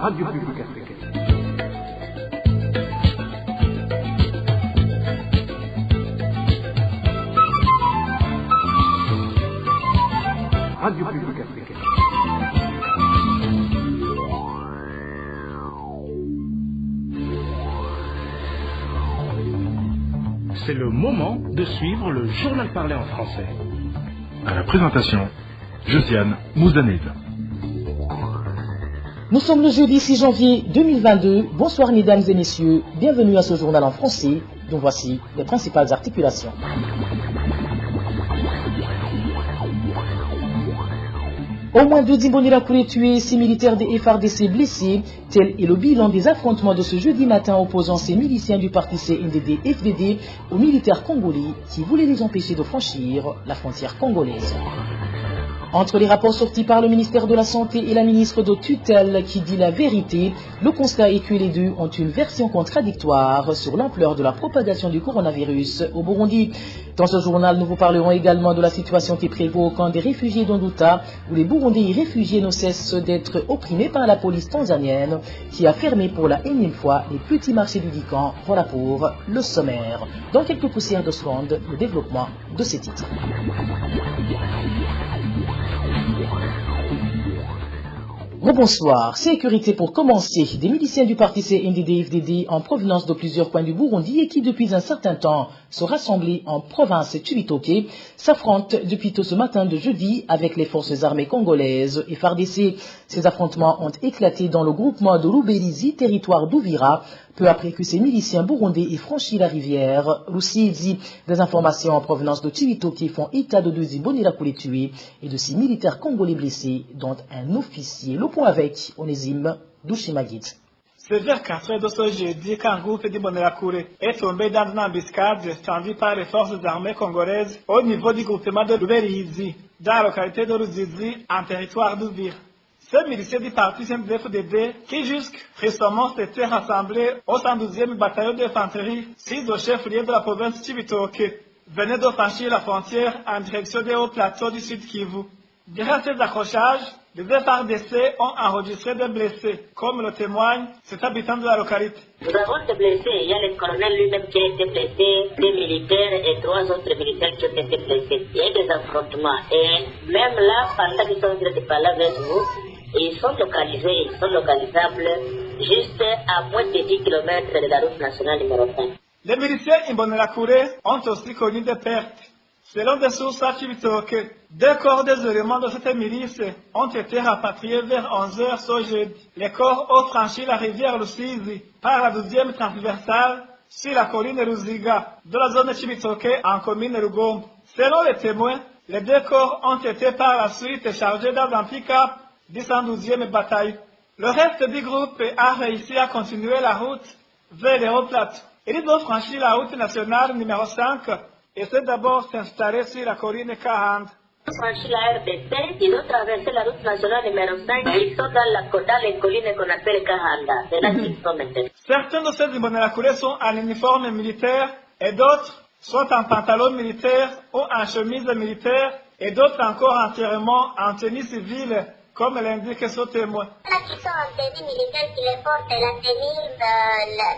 Radio Publique Africaine. Radio Publique Africaine. C'est le moment de suivre le journal parlé en français. À la présentation, Josiane Mouzaned. Nous sommes le jeudi 6 janvier 2022. Bonsoir mesdames et messieurs. Bienvenue à ce journal en français dont voici les principales articulations. Au moins 2 Imbonerakouré tués, 6 militaires des FARDC blessés. Tel est le bilan des affrontements de ce jeudi matin opposant ces miliciens du parti CNDD-FDD aux militaires congolais qui voulaient les empêcher de franchir la frontière congolaise. Entre les rapports sortis par le ministère de la Santé et la ministre de tutelle qui dit la vérité, le constat est que les deux ont une version contradictoire sur l'ampleur de la propagation du coronavirus au Burundi. Dans ce journal, nous vous parlerons également de la situation qui prévaut au camp des réfugiés d'Onduta, où les Burundais réfugiés ne cessent d'être opprimés par la police tanzanienne, qui a fermé pour la énième fois les petits marchés du Dican. Voilà pour le sommaire. Dans quelques poussières de secondes, le développement de ces titres. Bonsoir. Sécurité pour commencer. Des miliciens du parti CNDD-FDD en provenance de plusieurs coins du Burundi et qui depuis un certain temps se rassemblent en province Chibitoke s'affrontent depuis tôt ce matin de jeudi avec les forces armées congolaises et FARDC. Ces affrontements ont éclaté dans le groupement de Luberizi, territoire d'Ouvira, peu après que ces miliciens burundais aient franchi la rivière Rusizi. Des informations en provenance de Chibitoke font état de 2 Imbonerakouré tués et de 6 militaires congolais blessés, dont un officier. Le point avec Onésime Douchimagit. C'est vers 4 heures de ce jeudi qu'un groupe d'Imbonerakouré est tombé dans une embuscade tendue par les forces armées congolaises au niveau du groupement de Luberizi, dans la localité de Ruzizi, en territoire d'Ouvira. Ces miliciens du parti CNDD-FDD, qui jusque récemment s'étaient rassemblés au 112e bataillon d'infanterie, 6 au chef-lieu de la province Chibitoke, venaient de franchir la frontière en direction des hauts plateaux du Sud Kivu. Durant ces accrochages, les FARDC ont enregistré des blessés, comme le témoigne cet habitant de la localité. Nous avons des blessés. Il y a le colonel lui-même qui a été blessé, des militaires et 3 autres militaires qui ont été blessés. Il y a des affrontements. Et même là, pendant qu'ils sont en train de parler avec vous, ils sont localisables juste à moins de 10 km de la route nationale numéro 5. Les miliciens Imbonerakouré ont aussi connu des pertes. Selon des sources à Chibitoke, 2 corps des éléments de cette milice ont été rapatriés vers 11 heures ce jeudi. Les corps ont franchi la rivière Rusizi par la 12e transversale sur la colline Ruziga de la zone de Chibitoke en commune Rugombo. Selon les témoins, les 2 corps ont été par la suite chargés dans un pick-up du 112e bataillon. Le reste du groupe a réussi à continuer la route vers les hauts plateaux. Ils ont franchi la route nationale numéro 5 et c'est d'abord s'installer sur la colline Kahanda. Ils ont franchi la RDC, ils ont traversé la route nationale numéro 5, ils sont dans les collines qu'on appelle Kahanda. C'est là qu'ils sont maintenant. Certains de ces Imbonerakouré sont en uniforme militaire et d'autres soit en pantalon militaire ou en chemise militaire et d'autres encore entièrement en tenue civile, comme l'indique ce témoin. Il y en a qui sont en tenue militaire qui les portent la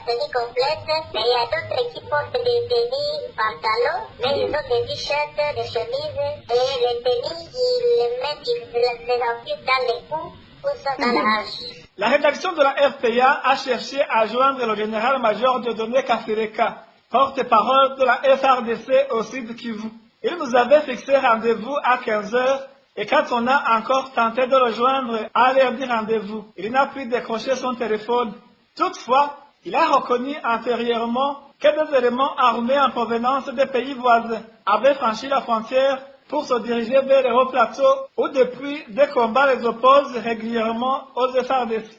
tenue complète, mais il y a d'autres qui portent des tenues pantalons, mais ils ont des t-shirts, des chemises, et les tenues, ils les enfilent dans les coups ou sont dans la hanche. La rédaction de la RPA a cherché à joindre le général-major Dieudonné Kasereka, porte-parole de la FARDC au Sud Kivu. Il nous avait fixé rendez-vous à 15 heures. Et quand on a encore tenté de le joindre à l'heure du rendez-vous, il n'a pu décrocher son téléphone. Toutefois, il a reconnu antérieurement que des éléments armés en provenance des pays voisins avaient franchi la frontière pour se diriger vers les hauts plateaux où depuis des combats les opposent régulièrement aux FARDC.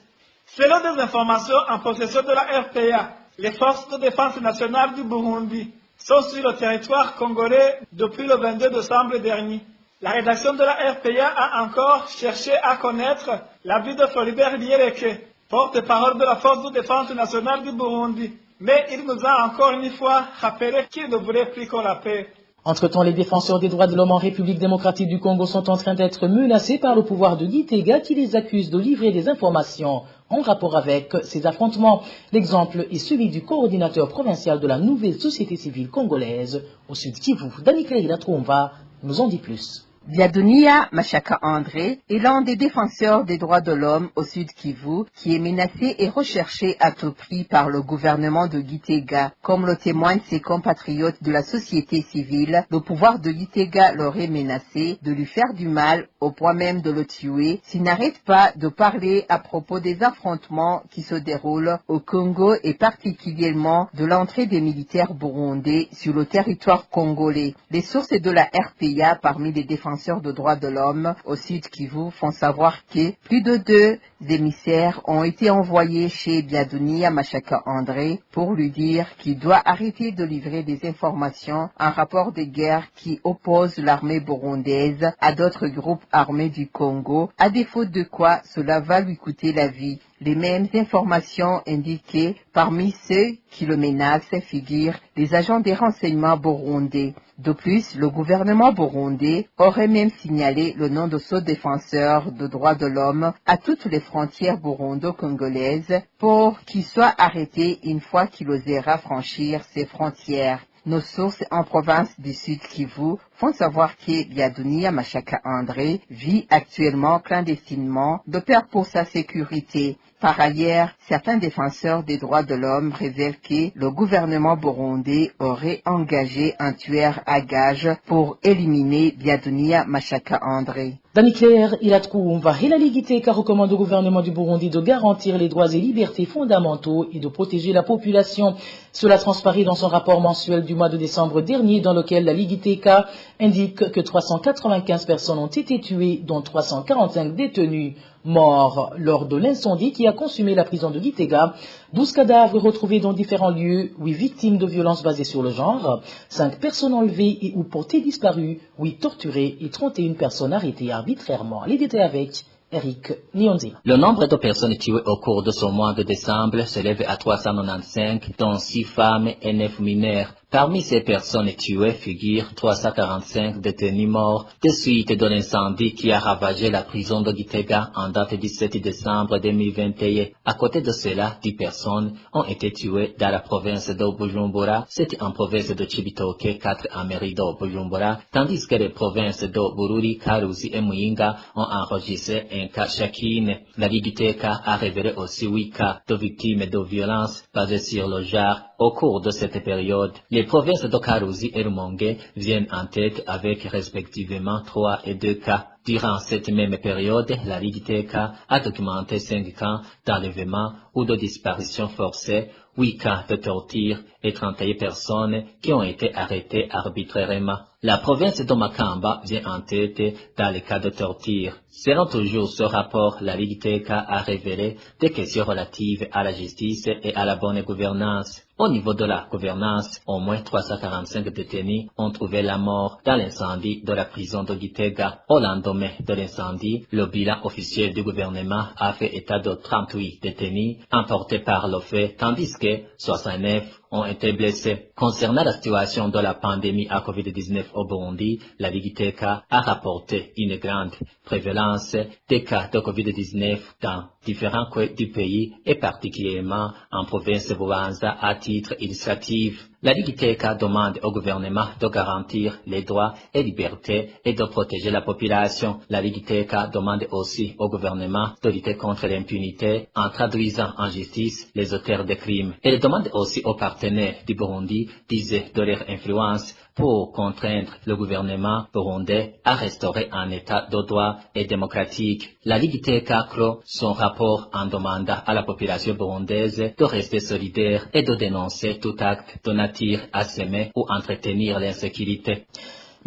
Selon des informations en possession de la RPA, les forces de défense nationale du Burundi sont sur le territoire congolais depuis le 22 décembre dernier. La rédaction de la RPA a encore cherché à connaître l'avis de Floribert Biereke, porte-parole de la force de défense nationale du Burundi. Mais il nous a encore une fois rappelé qu'il ne voulait plus qu'on la paie. Entre-temps, les défenseurs des droits de l'homme en République démocratique du Congo sont en train d'être menacés par le pouvoir de Gitega qui les accuse de livrer des informations en rapport avec ces affrontements. L'exemple est celui du coordinateur provincial de la nouvelle société civile congolaise au Sud Kivu. Daniclé Ilatromva nous en dit plus. Biadonia Machaka André est l'un des défenseurs des droits de l'homme au Sud Kivu qui est menacé et recherché à tout prix par le gouvernement de Gitega. Comme le témoignent ses compatriotes de la société civile, le pouvoir de Gitega l'aurait menacé de lui faire du mal au point même de le tuer s'il n'arrête pas de parler à propos des affrontements qui se déroulent au Congo et particulièrement de l'entrée des militaires burundais sur le territoire congolais. Les sources de la RPA parmi les défenseurs de droits de l'homme au Sud Kivu font savoir que plus de 2 émissaires ont été envoyés chez Biadonia Machaka André pour lui dire qu'il doit arrêter de livrer des informations, un rapport de guerre qui oppose l'armée burundaise à d'autres groupes armés du Congo, à défaut de quoi cela va lui coûter la vie. Les mêmes informations indiquées parmi ceux qui le menacent figurent les agents des renseignements burundais. De plus, le gouvernement burundais aurait même signalé le nom de ce défenseur de droits de l'homme à toutes les frontières burundo-congolaises pour qu'il soit arrêté une fois qu'il osera franchir ces frontières. Nos sources en province du Sud Kivu font savoir que Biadonia Machaka André vit actuellement clandestinement de peur pour sa sécurité. Par ailleurs, certains défenseurs des droits de l'homme révèlent que le gouvernement burundais aurait engagé un tueur à gages pour éliminer Biadonia Machaka André. Daniclé Ilatromva et la Ligue Iteka recommande au gouvernement du Burundi de garantir les droits et libertés fondamentaux et de protéger la population. Cela transparaît dans son rapport mensuel du mois de décembre dernier dans lequel la Ligue Iteka indique que 395 personnes ont été tuées, dont 345 détenus morts lors de l'incendie qui a consumé la prison de Gitega. 12 cadavres retrouvés dans différents lieux, 8 victimes de violences basées sur le genre, 5 personnes enlevées et ou portées disparues, 8 torturées et 31 personnes arrêtées arbitrairement. Les détails avec Eric Nionzi. Le nombre de personnes tuées au cours de ce mois de décembre s'élève à 395, dont 6 femmes et 9 mineurs. Parmi ces personnes tuées figurent 345 détenus morts de suite de l'incendie qui a ravagé la prison de Gitega en date du 7 décembre 2021. À côté de cela, 10 personnes ont été tuées dans la province de Bujumbura, 7 en province de Chibitoke, 4 en mairie de Bujumbura, tandis que les provinces de Bururi, Karuzi et Muyinga ont enregistré un cas chacune. La Ligue Iteka a révélé aussi 8 cas de victimes de violences basées sur le genre au cours de cette période. Les provinces de Karuzi et Rumonge viennent en tête avec respectivement 3 et 2 cas. Durant cette même période, la Ligue Iteka a documenté 5 cas d'enlèvement ou de disparition forcée, 8 cas de torture et 31 personnes qui ont été arrêtées arbitrairement. La province de Makamba vient en tête dans les cas de torture. Selon toujours ce rapport, la Ligue Iteka a révélé des questions relatives à la justice et à la bonne gouvernance. Au niveau de la gouvernance, au moins 345 détenus ont trouvé la mort dans l'incendie de la prison de Gitega. Au lendemain de l'incendie, le bilan officiel du gouvernement a fait état de 38 détenus emportés par le feu, tandis que 69 ont été blessés. Concernant la situation de la pandémie à COVID-19 au Burundi, la Ligue Iteka a rapporté une grande prévalence des cas de COVID-19 dans différents coins du pays et particulièrement en province de Bubanza à titre illustratif. La Ligue Iteka demande au gouvernement de garantir les droits et libertés et de protéger la population. La Ligue Iteka demande aussi au gouvernement de lutter contre l'impunité en traduisant en justice les auteurs de crimes. Elle demande aussi aux partenaires du Burundi d'user de leur influence pour contraindre le gouvernement burundais à restaurer un état de droit et démocratique. La Ligue Iteka clôt son rapport en demandant à la population burundaise de rester solidaire et de dénoncer tout acte de nature à semer ou entretenir l'insécurité.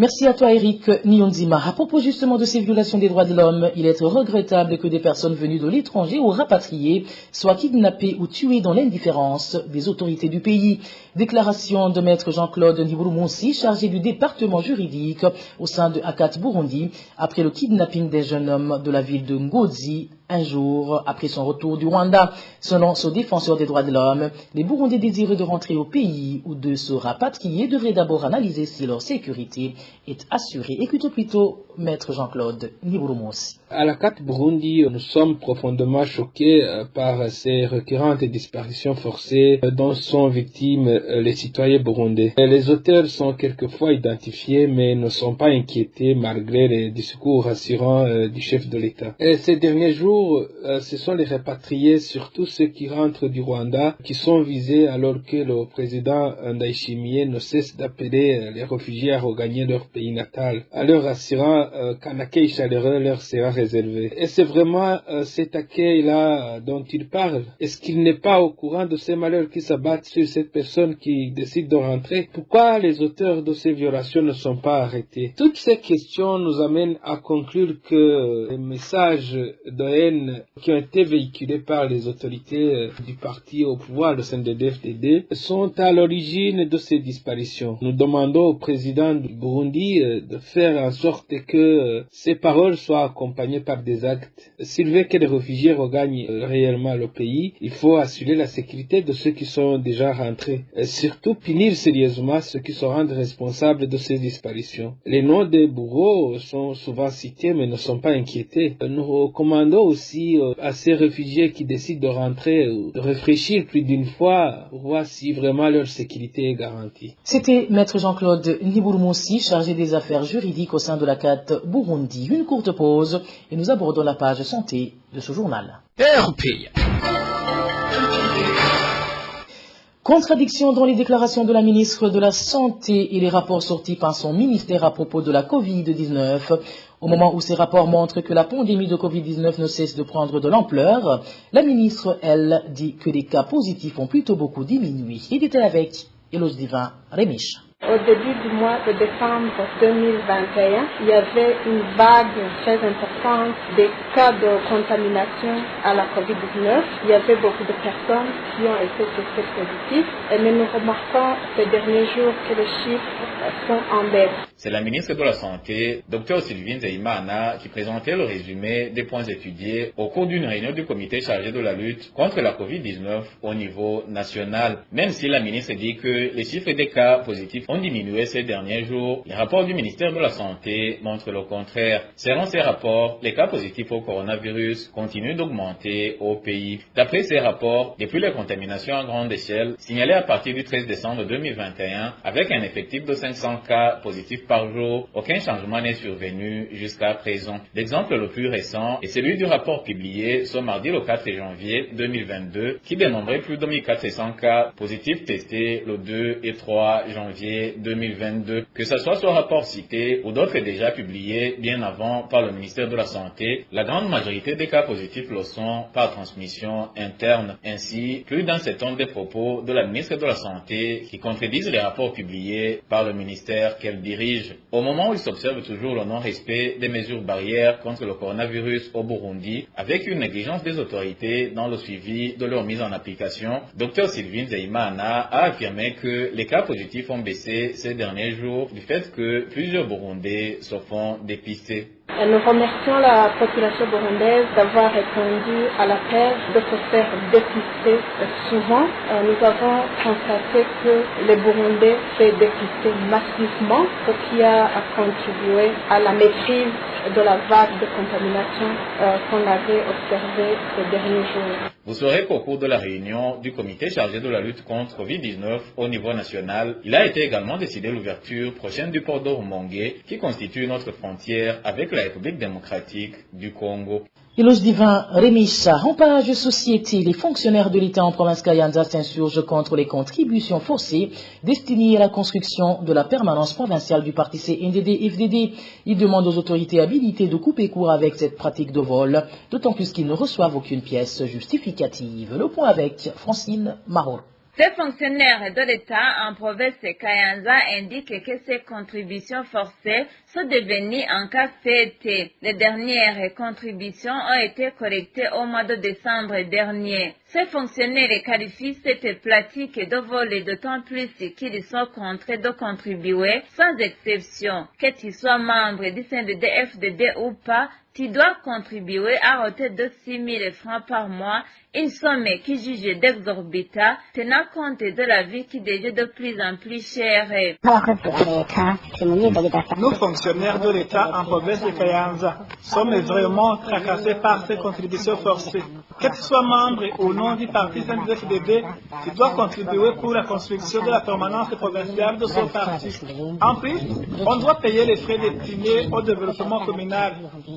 Merci à toi Eric Nionzima. À propos justement de ces violations des droits de l'homme, il est regrettable que des personnes venues de l'étranger ou rapatriées soient kidnappées ou tuées dans l'indifférence des autorités du pays. Déclaration de maître Jean-Claude Niburumonsi, chargé du département juridique au sein de Akat Burundi, après le kidnapping des jeunes hommes de la ville de Ngozi un jour après son retour du Rwanda. Selon ce défenseur des droits de l'homme, les Burundais désireux de rentrer au pays ou de se rapatrier devraient d'abord analyser si leur sécurité est assurée. Écoutez plutôt Maître Jean-Claude Niburumos. À la CAT Burundi, nous sommes profondément choqués par ces récurrentes disparitions forcées dont sont victimes les citoyens burundais. Les auteurs sont quelquefois identifiés mais ne sont pas inquiétés malgré les discours rassurants du chef de l'État. Ces derniers jours, ce sont les rapatriés, surtout ceux qui rentrent du Rwanda, qui sont visés alors que le président Ndayishimiye ne cesse d'appeler les réfugiés à regagner leur pays natal, en leur assurant qu'un accueil chaleureux leur sera réservé. Et c'est vraiment cet accueil-là dont il parle. Est-ce qu'il n'est pas au courant de ces malheurs qui s'abattent sur cette personne qui décide de rentrer? Pourquoi les auteurs de ces violations ne sont pas arrêtés? Toutes ces questions nous amènent à conclure que les messages de haine qui ont été véhiculés par les autorités du parti au pouvoir, le CNDD-FDD, sont à l'origine de ces disparitions. Nous demandons au président du Burundi de faire en sorte que ces paroles soient accompagnées par des actes. S'il veut que les réfugiés regagnent réellement le pays, il faut assurer la sécurité de ceux qui sont déjà rentrés. Et surtout punir sérieusement ceux qui se rendent responsables de ces disparitions. Les noms des bourreaux sont souvent cités mais ne sont pas inquiétés. Nous recommandons aussi à ces réfugiés qui décident de rentrer de réfléchir plus d'une fois pour voir si vraiment leur sécurité est garantie. C'était Maître Jean-Claude Niburumossi, chargé des affaires juridiques au sein de la CAT Burundi. Une courte pause et nous abordons la page santé de ce journal. Contradiction dans les déclarations de la ministre de la Santé et les rapports sortis par son ministère à propos de la Covid-19. Au moment où ces rapports montrent que la pandémie de Covid-19 ne cesse de prendre de l'ampleur, la ministre, elle, dit que les cas positifs ont plutôt beaucoup diminué. Il était avec Eloge Divin Rémiche. Au début du mois de décembre 2021, il y avait une vague très importante des cas de contamination à la COVID-19. Il y avait beaucoup de personnes qui ont été testées positives. Mais nous remarquons ces derniers jours que les chiffres sont en baisse. C'est la ministre de la Santé, Dr Sylvine Nzeyimana, qui présentait le résumé des points étudiés au cours d'une réunion du comité chargé de la lutte contre la COVID-19 au niveau national. Même si la ministre dit que les chiffres des cas positifs ont diminué ces derniers jours, les rapports du ministère de la Santé montrent le contraire. Selon ces rapports, les cas positifs au coronavirus continuent d'augmenter au pays. D'après ces rapports, depuis les contaminations à grande échelle, signalées à partir du 13 décembre 2021, avec un effectif de 500 cas positifs par jour, aucun changement n'est survenu jusqu'à présent. L'exemple le plus récent est celui du rapport publié ce mardi le 4 janvier 2022, qui dénombrait plus de 1400 cas positifs testés le 2 et 3 janvier 2022. Que ce soit ce rapport cité ou d'autres déjà publiés bien avant par le ministère de la Santé, la grande majorité des cas positifs le sont par transmission interne. Ainsi, plus d'un septembre des propos de la ministre de la Santé qui contredisent les rapports publiés par le ministère qu'elle dirige. Au moment où il s'observe toujours le non-respect des mesures barrières contre le coronavirus au Burundi, avec une négligence des autorités dans le suivi de leur mise en application, Dr Sylvine Nzeyimana a affirmé que les cas positifs ont baissé ces derniers jours du fait que plusieurs Burundais se font dépister. Nous remercions la population burundaise d'avoir répondu à l'appel de se faire dépister souvent. Nous avons constaté que les Burundais s'est dépisté massivement, ce qui a contribué à la maîtrise de la vague de contamination qu'on avait observée ces derniers jours. Vous saurez qu'au cours de la réunion du comité chargé de la lutte contre Covid-19 au niveau national, il a été également décidé l'ouverture prochaine du port de Rumongue, qui constitue notre frontière avec la République démocratique du Congo. Eloge Divin Rémicha, en page société, les fonctionnaires de l'État en province Kayanza s'insurgent contre les contributions forcées destinées à la construction de la permanence provinciale du parti CNDD-FDD. Ils demandent aux autorités habilitées de couper court avec cette pratique de vol, d'autant plus qu'ils ne reçoivent aucune pièce justificative. Le point avec Francine Marot. Ces fonctionnaires de l'État en province Kayanza indiquent que ces contributions forcées sont devenues un cas fêté. Les dernières contributions ont été collectées au mois de décembre dernier. Ces fonctionnaires qualifient cette pratique de vol d'autant plus qu'ils sont contraints de contribuer sans exception, qu'ils soient membres du CNDD-FDD ou pas. tu dois contribuer à hauteur de 6 000 francs par mois, une somme qui juge d'exorbitant, tenant compte de la vie qui devient de plus en plus chère. Nous, fonctionnaires de l'État en province de Kayanza, sommes vraiment tracassés par ces contributions forcées. Que tu sois membre ou non du parti CNDD-FDD, tu dois contribuer pour la construction de la permanence provinciale de son parti. En plus, on doit payer les frais destinés au développement communal.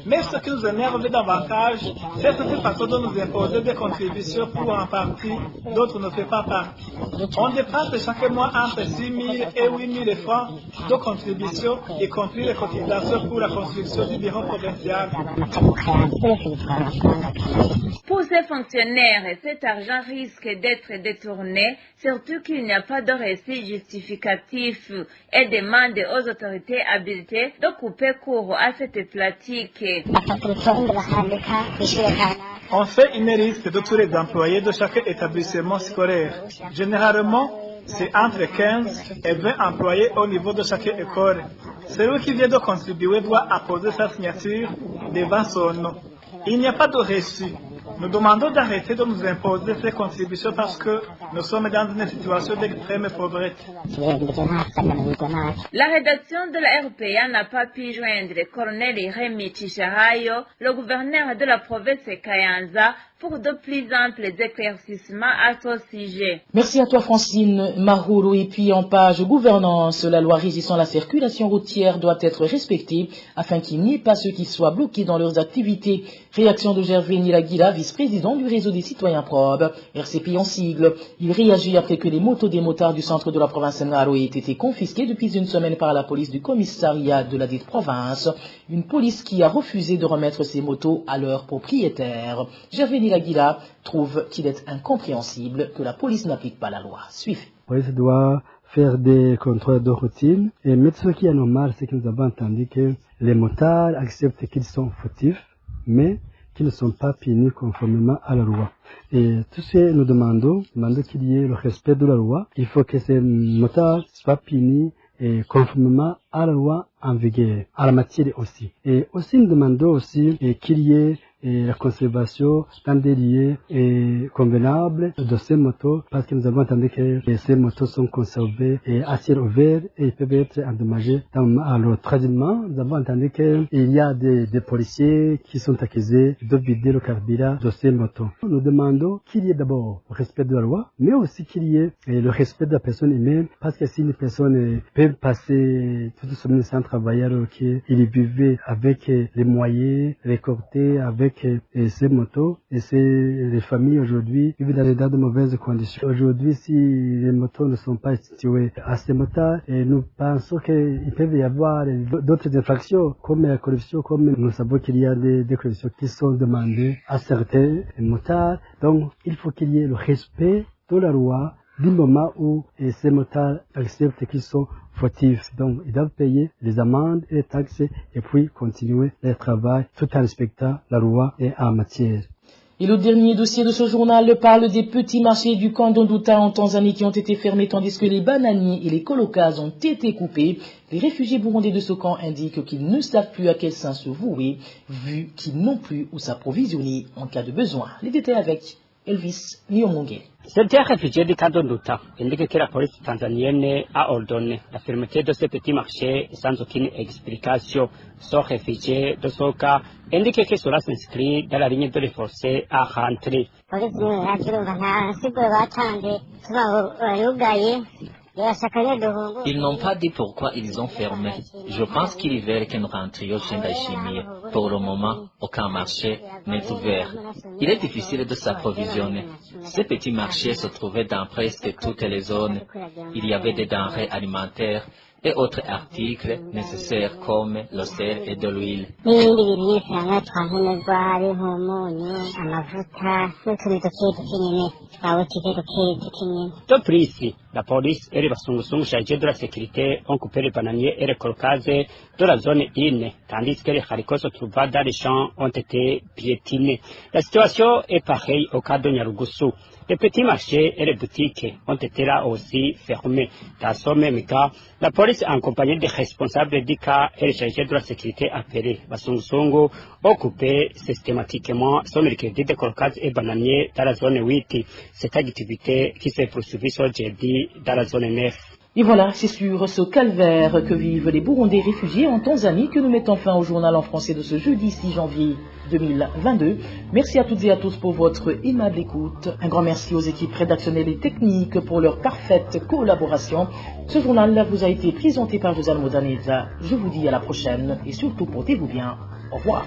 Mais ce qui nous énerve davantage, c'est cette façon de nous imposer des contributions pour un parti, d'autres ne font pas partie. On dépasse chaque mois entre 6 000 et 8 000 francs de contributions, y compris les cotisations pour la construction du bureau provincial. Pour ces fonctionnaires, cet argent risque d'être détourné, surtout qu'il n'y a pas de récit justificatif et demande aux autorités habilitées de couper court à cette pratique. On fait une liste de tous les employés de chaque établissement scolaire. Généralement, c'est entre 15 et 20 employés au niveau de chaque école. Celui qui vient de contribuer doit apposer sa signature devant son nom. Il n'y a pas de reçu. Nous demandons d'arrêter de nous imposer ces contributions parce que nous sommes dans une situation d'extrême pauvreté. La rédaction de la RPA n'a pas pu joindre le colonel Rémi Chicharayo, le gouverneur de la province Kayanza, pour de plus amples éclaircissements à ce sujet. Merci à toi Francine Maroulou. Et puis en page gouvernance, la loi régissant la circulation routière doit être respectée afin qu'il n'y ait pas ceux qui soient bloqués dans leurs activités. Réaction de Gervais Nilaguila, vice-président du réseau des citoyens probes, RCP en sigle. Il réagit après que les motos des motards du centre de la province Ngaro aient été confisquées depuis une semaine par la police du commissariat de la dite province. Une police qui a refusé de remettre ces motos à leurs propriétaires. Gervais Nilaguila trouve qu'il est incompréhensible que la police n'applique pas la loi. Suivez. La police doit faire des contrôles de routine. Mais ce qui est normal, c'est que nous avons entendu que les motards acceptent qu'ils sont fautifs, mais qu'ils ne sont pas punis conformément à la loi. Et tout ce que nous demandons qu'il y ait le respect de la loi. Il faut que ces motards soient punis et conformément à la loi en vigueur, à la matière aussi. Et aussi nous demandons aussi qu'il y ait la conservation dans des lieux convenables de ces motos, parce que nous avons entendu que ces motos sont conservées à ciel ouvert et peuvent être endommagées à leur traitement. Nous avons entendu qu'il y a des policiers qui sont accusés de vider le carburant de ces motos. Nous demandons qu'il y ait d'abord le respect de la loi, mais aussi qu'il y ait le respect de la personne humaine, parce que si une personne peut passer toute sa semaine sans travailler alors qu'il vivait avec les moyens récoltés, avec ces motos, et les familles aujourd'hui vivent dans de mauvaises conditions. Aujourd'hui, si les motos ne sont pas situées à ces motards, et nous pensons qu'il peut y avoir d'autres infractions, comme la corruption, comme nous savons qu'il y a des corruptions qui sont demandées à certains motards. Donc, il faut qu'il y ait le respect de la loi du moment où ces motards acceptent qu'ils sont fautifs. Donc, ils doivent payer les amendes et les taxes et puis continuer leur travail tout en respectant la loi et en matière. Et le dernier dossier de ce journal parle des petits marchés du camp d'Ondouta en Tanzanie qui ont été fermés tandis que les bananiers et les colocas ont été coupés. Les réfugiés burundais de ce camp indiquent qu'ils ne savent plus à quel sens se vouer, vu qu'ils n'ont plus où s'approvisionner en cas de besoin. Les détails avec Elvis Niyomonge. Certains réfugiés du camp d'Ondouta indiquent que la police tanzanienne a ordonné la fermeture de ces petits marchés sans aucune explication. Ce réfugié de ce cas indique que cela s'inscrit dans la ligne de les forcer à rentrer. Ils n'ont pas dit pourquoi ils ont fermé. Je pense qu'ils veulent que nous rentrions chez Ndaïchimie. Pour le moment, aucun marché n'est ouvert. Il est difficile de s'approvisionner. Ces petits marchés se trouvaient dans presque toutes les zones. Il y avait des denrées alimentaires et autres articles nécessaires comme le sel et de l'huile. De plus, La police et les basungusungu chargés de la sécurité ont coupé les bananiers et les colocazes de la zone INE, tandis que les haricots se trouvant dans les champs ont été piétinés. La situation est pareille au cas de Nyarugusu. Les petits marchés et les boutiques ont été là aussi fermés. Dans ce même cas, la police en compagnie des responsables du cas et les chargés de la sécurité appelés Basungusungu ont coupé systématiquement son mercredi de colocazes et bananiers dans la zone 8. Cette activité qui s'est poursuivie ce jeudi dans la zone 9. Et voilà, c'est sur ce calvaire que vivent les Burundais réfugiés en Tanzanie que nous mettons fin au journal en français de ce jeudi 6 janvier 2022. Merci à toutes et à tous pour votre aimable écoute. Un grand merci aux équipes rédactionnelles et techniques pour leur parfaite collaboration. Ce journal vous a été présenté par Josiane Modaneza. Je vous dis à la prochaine et surtout portez-vous bien. Au revoir.